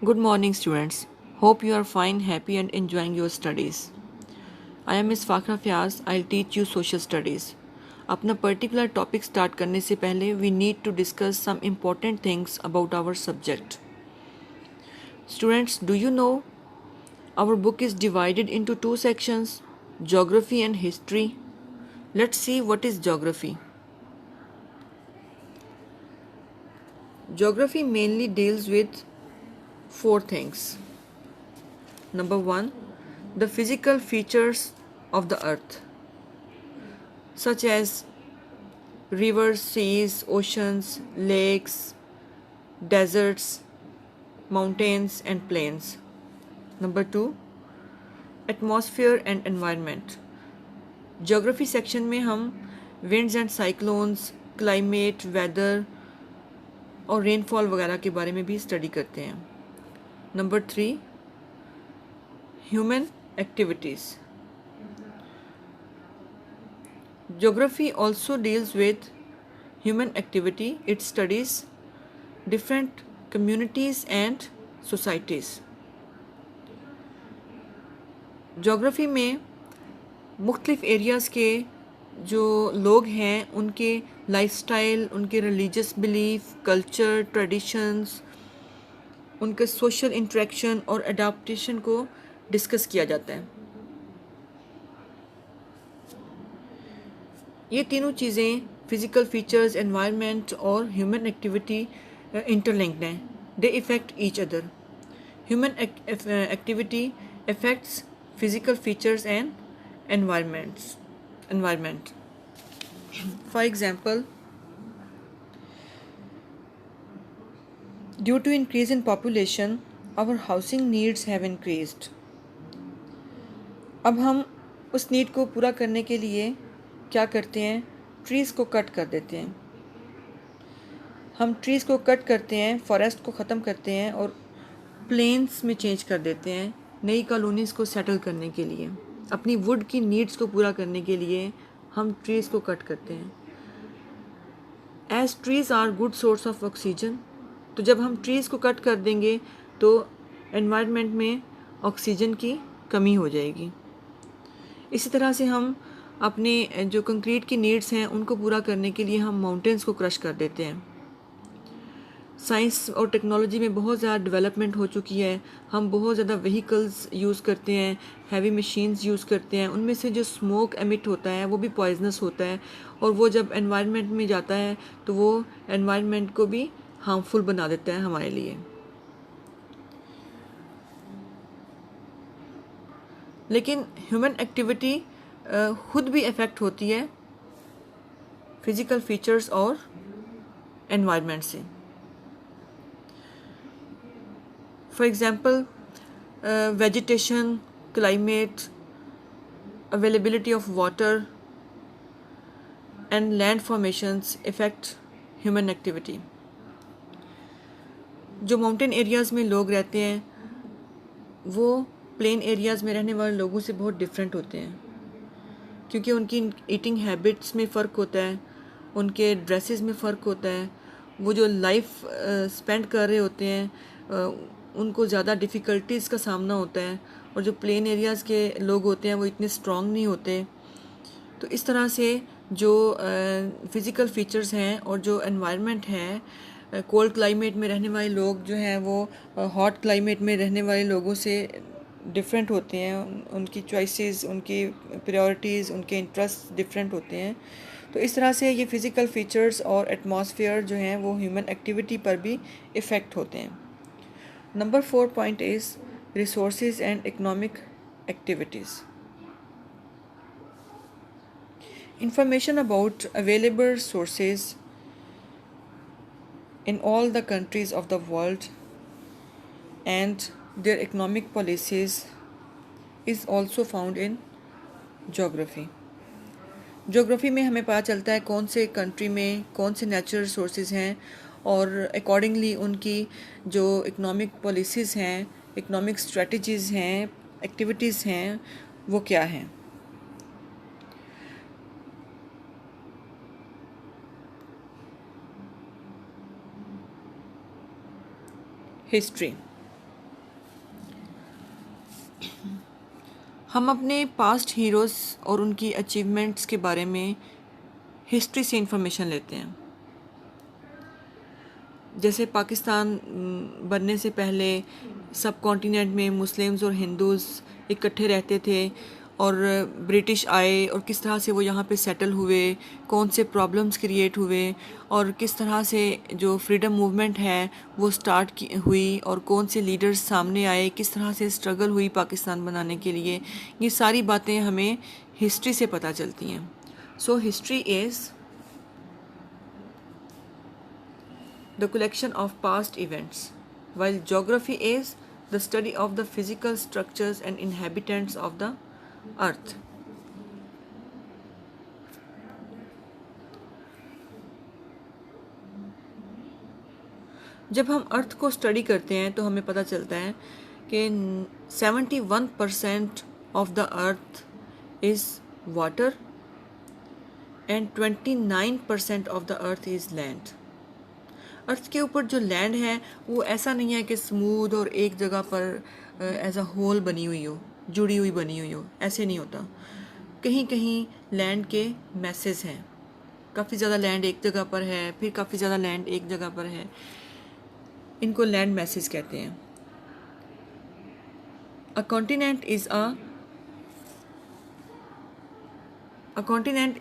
Good morning, students. Hope you are fine, happy, and enjoying your studies. I am Ms. Fakhra Fiaz. I'll teach you social studies. अपना particular topic start करने से पहले we need to discuss some important things about our subject. Students, do you know our book is divided into two sections, geography and history. Let's see what is geography. Geography mainly deals with four things. Number one, the physical features of the earth, such as rivers, seas, oceans, lakes, deserts, mountains, and plains. Number two, atmosphere and environment. Geography section में हम winds and cyclones, climate, weather और rainfall वगैरह के बारे में भी study करते हैं. Number three, human activities. Geography also deals with human activity. It studies different communities and societies. Geography में मुख्तलिफ़ एरियाज़ के जो लोग हैं उनके लाइफस्टाइल, उनके रिलीजियस बिलीफ, कल्चर, ट्रेडिशंस, उनके सोशल इंटरेक्शन और अडाप्टेशन को डिस्कस किया जाता है. ये तीनों चीज़ें फिज़िकल फीचर्स, एनवायरनमेंट और ह्यूमन एक्टिविटी इंटरलिंक्ड हैं. They affect each other. Human activity affects physical features and environment. For example, due to increase in population, our housing needs have increased. अब हम उस नीड को पूरा करने के लिए क्या करते हैं? ट्रीज़ को कट कर देते हैं. हम ट्रीज़ को कट करते हैं, फॉरेस्ट को ख़त्म करते हैं और प्लेन्स में चेंज कर देते हैं नई कॉलोनीज़ को सेटल करने के लिए. अपनी वुड की नीड्स को पूरा करने के लिए हम ट्रीज़ को कट करते हैं. As trees are good source of oxygen, तो जब हम ट्रीज़ को कट कर देंगे तो एनवायरनमेंट में ऑक्सीजन की कमी हो जाएगी. इसी तरह से हम अपने जो कंक्रीट की नीड्स हैं उनको पूरा करने के लिए हम माउंटेन्स को क्रश कर देते हैं. साइंस और टेक्नोलॉजी में बहुत ज़्यादा डेवलपमेंट हो चुकी है. हम बहुत ज़्यादा व्हीकल्स यूज़ करते हैं, हैवी मशीन्स यूज़ करते हैं. उनमें से जो स्मोक एमिट होता है वो भी पॉइजनस होता है और वो जब एनवायरनमेंट में जाता है तो वो एनवायरनमेंट को भी हार्मफुल बना देता है हमारे लिए. लेकिन ह्यूमन एक्टिविटी खुद भी इफ़ेक्ट होती है फिज़िकल फीचर्स और एनवायरनमेंट से. For example, vegetation, climate, availability of water, and land formations affect human activity. जो माउंटेन एरियाज़ में लोग रहते हैं वो प्लेन एरियाज़ में रहने वाले लोगों से बहुत डिफरेंट होते हैं, क्योंकि उनकी ईटिंग हैबिट्स में फ़र्क होता है, उनके ड्रेसेस में फ़र्क होता है. वो जो लाइफ स्पेंड कर रहे होते हैं उनको ज़्यादा डिफ़िकल्टीज़ का सामना होता है और जो प्लेन एरियाज़ के लोग होते हैं वो इतने स्ट्रॉन्ग नहीं होते. तो इस तरह से जो फ़िज़िकल फ़ीचर्स हैं और जो एनवायरनमेंट है, कोल्ड क्लाइमेट में रहने वाले लोग जो हैं वो हॉट क्लाइमेट में रहने वाले लोगों से डिफरेंट होते हैं. उनकी चॉइसेस, उनकी प्रायोरिटीज़, उनके इंटरेस्ट डिफरेंट होते हैं. तो इस तरह से ये फ़िज़िकल फ़ीचर्स और एटमॉस्फेयर जो हैं वो ह्यूमन एक्टिविटी पर भी इफ़ेक्ट होते हैं. Number 4 point is resources and economic activities. Information about available sources in all the countries of the world and their economic policies is also found in geography. Geography में हमें पता चलता है कौन से कंट्री में कौन से नेचुरल रिसोर्सेज हैं और अकॉर्डिंगली उनकी जो इकोनॉमिक पॉलिसीज़ हैं, इकोनॉमिक स्ट्रेटजीज़ हैं, एक्टिविटीज़ हैं, वो क्या हैं. हिस्ट्री. हम अपने पास्ट हीरोज़ और उनकी अचीवमेंट्स के बारे में हिस्ट्री से इंफॉर्मेशन लेते हैं। जैसे पाकिस्तान बनने से पहले सब कॉन्टिनेंट में मुस्लिम्स और हिंदूज़ इकट्ठे रहते थे और ब्रिटिश आए और किस तरह से वो यहाँ पे सेटल हुए, कौन से प्रॉब्लम्स क्रिएट हुए और किस तरह से जो फ्रीडम मूवमेंट है वो स्टार्ट की हुई और कौन से लीडर्स सामने आए, किस तरह से स्ट्रगल हुई पाकिस्तान बनाने के लिए, ये सारी बातें हमें हिस्ट्री से पता चलती हैं। So history is the collection of past events, while geography is the study of the physical structures and inhabitants of the earth. जब हम अर्थ को स्टडी करते हैं तो हमें पता चलता है कि 71% of the earth is water and 29% of the earth is land. Earth के ऊपर जो लैंड है वो ऐसा नहीं है कि स्मूथ और एक जगह पर एज अ होल बनी हुई हो, जुड़ी हुई बनी हुई हो, ऐसे नहीं होता। कहीं कहीं लैंड के मैसेज हैं, काफ़ी ज़्यादा लैंड एक जगह पर है, फिर काफ़ी ज़्यादा लैंड एक जगह पर है, इनको लैंड मैसेज कहते हैं। अ continent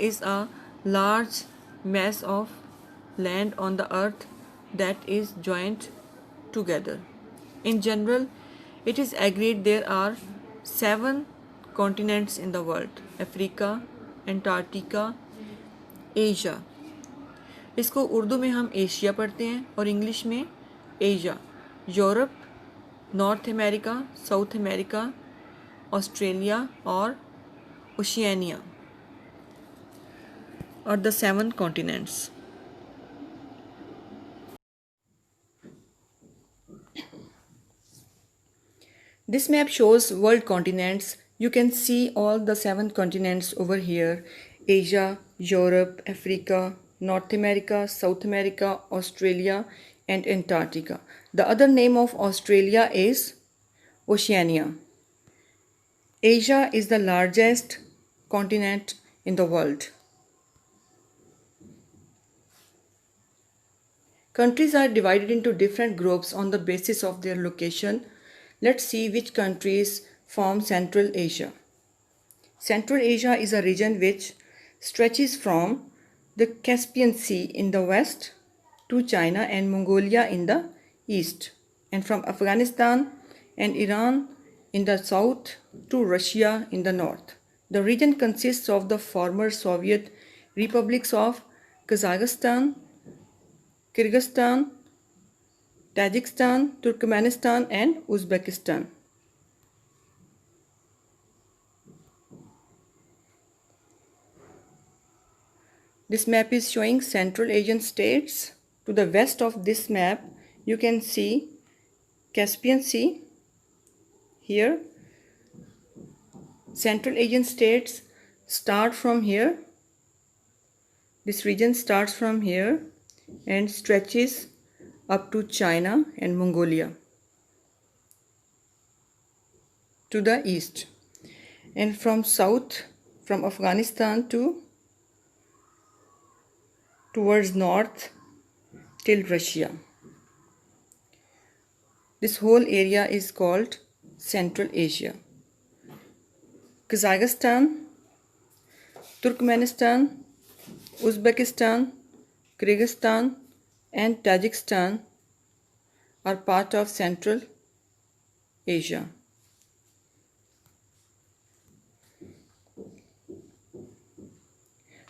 is a large mass of land on the earth that is joined together. In general, it is agreed there are 7 continents in the world: Africa, Antarctica, Asia. इसको उर्दू में हम एशिया पढ़ते हैं और English में Asia, Europe, north America, south America, Australia और Oceania are the 7 continents. This map shows world continents. You can see all the 7 continents over here: Asia, Europe, Africa, North America, South America, Australia, and Antarctica. The other name of Australia is Oceania. Asia is the largest continent in the world. Countries are divided into different groups on the basis of their location. Let's see which countries form Central Asia. Central Asia is a region which stretches from the Caspian Sea in the west to China and Mongolia in the east, and from Afghanistan and Iran in the south to Russia in the north. The region consists of the former Soviet republics of Kazakhstan, Kyrgyzstan, Tajikistan, Turkmenistan, and Uzbekistan. This map is showing Central Asian states. To the west of this map, you can see Caspian Sea. Here, Central Asian states start from here. This region starts from here and stretches up to China and Mongolia to the east, and from south, from Afghanistan towards north till Russia. This whole area is called Central Asia. Kazakhstan, Turkmenistan, Uzbekistan, Kyrgyzstan, and Tajikistan are part of Central Asia.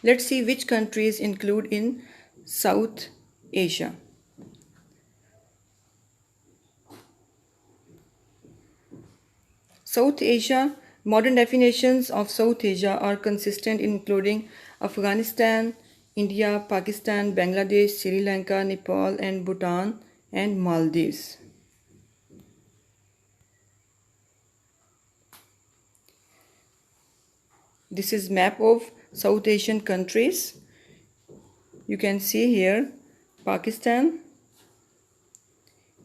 Let's see which countries include in South Asia. South Asia, modern definitions of South Asia are consistent, including Afghanistan, India, Pakistan, Bangladesh, Sri Lanka, Nepal, and Bhutan, and Maldives. This is map of South Asian countries. You can see here Pakistan,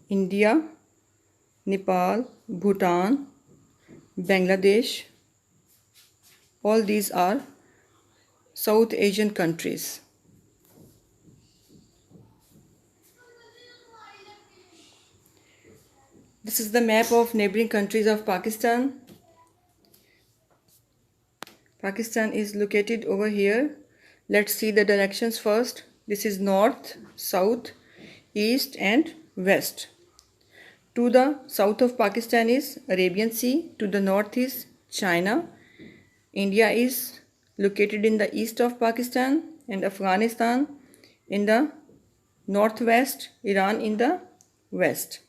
India, Nepal, Bhutan, Bangladesh, All these are South Asian countries. This is the map of neighboring countries of Pakistan. Pakistan is located over here. Let's see the directions first. This is north, south, east and west. To the south of Pakistan is Arabian Sea. To the north is China. India is located in the east of Pakistan and Afghanistan in the northwest, Iran in the west.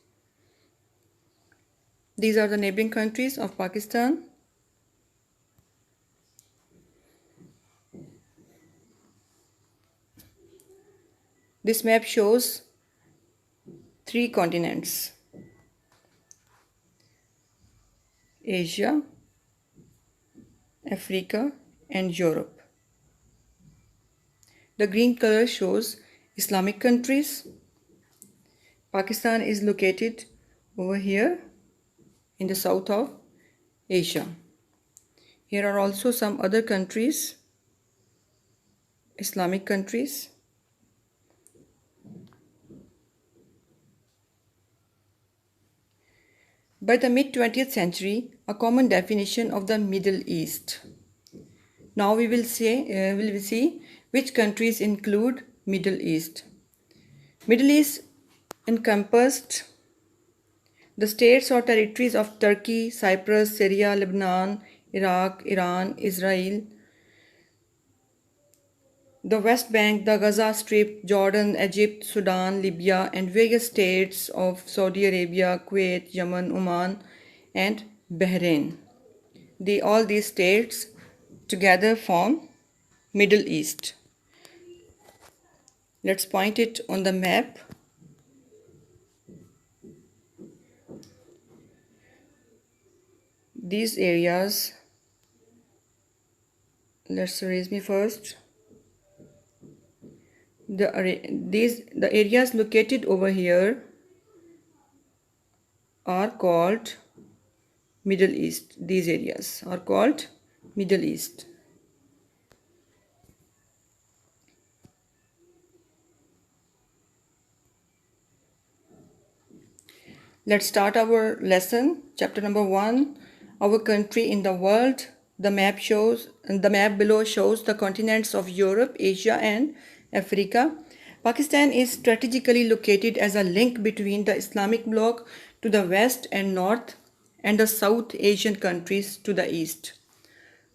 These are the neighboring countries of Pakistan. This map shows 3 continents: Asia, Africa and Europe. The green color shows Islamic countries. Pakistan is located over here in the south of Asia. Here are also some other countries, Islamic countries. By the mid-20th century, a common definition of the Middle East. Now we will see which countries include Middle East. Middle East encompassed the states or territories of Turkey, Cyprus, Syria, Lebanon, Iraq, Iran, Israel, the West Bank, the Gaza Strip, Jordan, Egypt, Sudan, Libya, and various states of Saudi Arabia, Kuwait, Yemen, Oman, and Bahrain. All these states together form Middle East. Let's point it on the map. These areas, let's erase me first. The areas located over here are called Middle East. These areas are called Middle East. Let's start our lesson. Chapter number 1, our country in the world. The map below shows the continents of Europe, Asia and Africa. Pakistan is strategically located as a link between the Islamic bloc to the west and north and the South Asian countries to the east.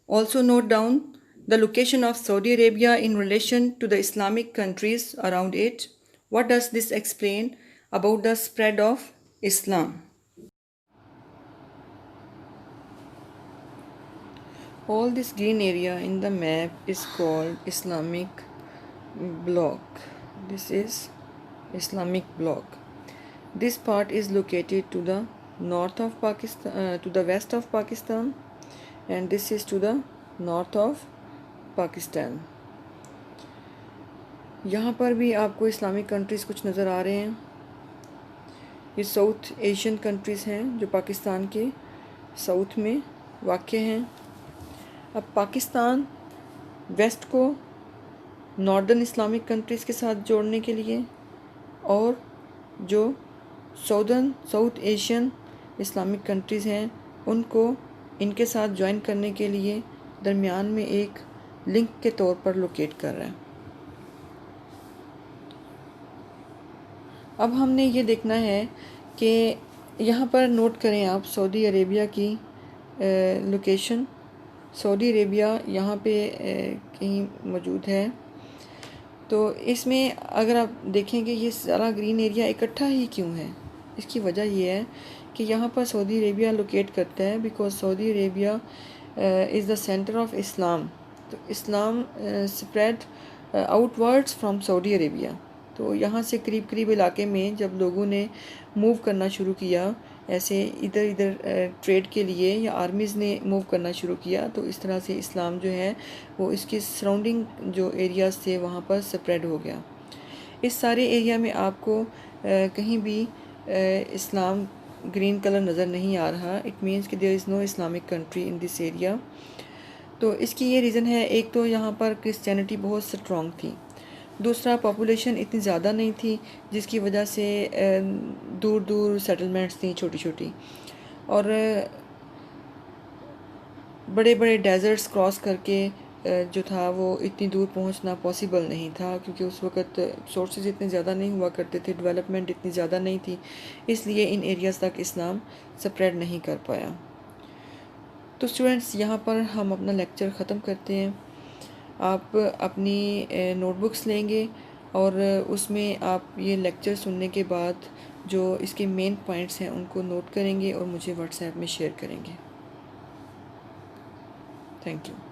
Also note down the location of Saudi Arabia in relation to the Islamic countries around it. What does this explain about the spread of Islam? All this green area in the map is called Islamic bloc. This is Islamic bloc. This part is located to the north of Pakistan, to the west of Pakistan, and this is to the north of Pakistan. यहाँ पर भी आपको Islamic countries कुछ नज़र आ रहे हैं. ये south Asian countries हैं जो पाकिस्तान के साउथ में वाक़े हैं. अब पाकिस्तान वेस्ट को नॉर्दर्न इस्लामिक कंट्रीज़ के साथ जोड़ने के लिए और जो साउथ एशियन इस्लामिक कंट्रीज़ हैं उनको इनके साथ ज्वाइन करने के लिए दरमियान में एक लिंक के तौर पर लोकेट कर रहा है. अब हमने ये देखना है कि यहाँ पर नोट करें आप सऊदी अरेबिया की लोकेशन. सऊदी अरेबिया यहाँ पे कहीं मौजूद है. तो इसमें अगर आप देखेंगे ये सारा ग्रीन एरिया इकट्ठा ही क्यों है, इसकी वजह ये है कि यहाँ पर सऊदी अरेबिया लोकेट करता है because Saudi Arabia is the centre of Islam. तो Islam spread outwards from Saudi Arabia. तो यहाँ से करीब करीब इलाके में जब लोगों ने मूव करना शुरू किया ऐसे इधर इधर ट्रेड के लिए या आर्मीज़ ने मूव करना शुरू किया, तो इस तरह से इस्लाम जो है वो इसके सराउंडिंग जो एरियाज़ थे वहाँ पर स्प्रेड हो गया. इस सारे एरिया में आपको कहीं भी इस्लाम ग्रीन कलर नज़र नहीं आ रहा. इट मीन्स कि there is no Islamic country in this area. तो इसकी ये रीज़न है, एक तो यहाँ पर क्रिश्चियनिटी बहुत स्ट्रॉन्ग थी, दूसरा पॉपुलेशन इतनी ज़्यादा नहीं थी जिसकी वजह से दूर दूर सेटलमेंट्स थी छोटी छोटी, और बड़े बड़े डेजर्ट्स क्रॉस करके जो था वो इतनी दूर पहुंचना पॉसिबल नहीं था, क्योंकि उस वक़्त सोर्सेज इतने ज़्यादा नहीं हुआ करते थे, डेवलपमेंट इतनी ज़्यादा नहीं थी, इसलिए इन एरियाज़ तक इस्लाम स्प्रेड नहीं कर पाया। तो स्टूडेंट्स, यहाँ पर हम अपना लेक्चर ख़त्म करते हैं। आप अपनी नोटबुक्स लेंगे और उसमें आप ये लेक्चर सुनने के बाद जो इसके मेन पॉइंट्स हैं उनको नोट करेंगे और मुझे व्हाट्सएप में शेयर करेंगे। Thank you.